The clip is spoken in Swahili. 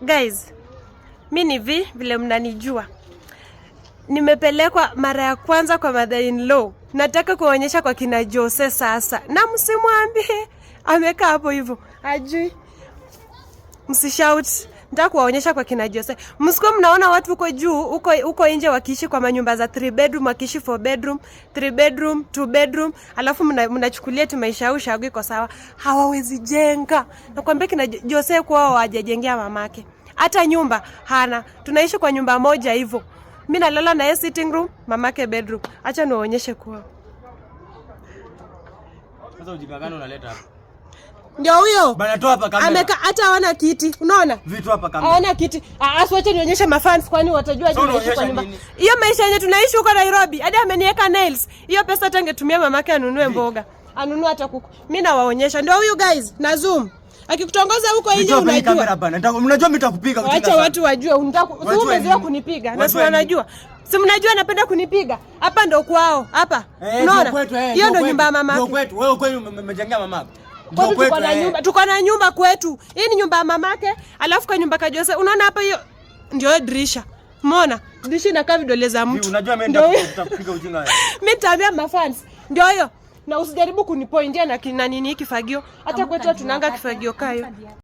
Guys, mimi vile mnanijua. Nimepelekwa mara ya kwanza kwa mother-in-law. Nataka kuonyesha kwa kina Jose sasa. Na msimwambie amekaa hapo hivyo. Ajui. Msishout. Nataka kuwaonyesha kwa kina Jose. Msiko mnaona watu huko juu, huko nje wakiishi kwa manyumba za 3 bedroom, wakiishi 4 bedroom, 3 bedroom, 2 bedroom, alafu mnachukulia tu maisha yao shagui kwa sawa. Hawawezi jenga. Nakwambia kina Jose kwao hajajengea mamake. Hata nyumba hana. Tunaishi kwa nyumba moja hivyo. Mimi nalala na yeye sitting room, mamake bedroom. Acha niwaonyeshe kwao. Sasa ujinga gani unaleta hapa? Ndio huyo. Bana toa hapa kamera. Ameka hata hawana kiti. Unaona? Vitu hapa kamera. Hawana kiti. Asiwache nionyeshe mafans kwani watajua tunaishi kwa nyumba. Hiyo maisha yenyewe tunaishi huko Nairobi. Hadi ameniweka nails. Hiyo pesa hata angetumia mamake anunue mboga. Anunue hata kuku. Mimi nawaonyesha. Ndio huyu guys, na zoom. Akikutongoza huko nje unajua. Unajua mimi nitakupiga kutika. Acha watu wajue umezoea kunipiga. Na si wanajua. Si mnajua napenda kunipiga. Hapa ndo kwao. Hapa. Unaona? Hiyo ndo nyumba ya mamake. Ndio kwetu. Wewe kweli umejengea mamako. Tuko na nyumba kwetu. Hii ni nyumba ya mamake, alafu kwa nyumba ka Jose. Unaona hapa hiyo ndio dirisha. Umeona? Dirisha inakaa vidole za mtu. Unajua mimi nitakupiga ujinga wewe. Mimi nitaambia mafans. Ndio hiyo. Na usijaribu kunipointia na nini kifagio. Hata kwetu tunanga kifagio kayo.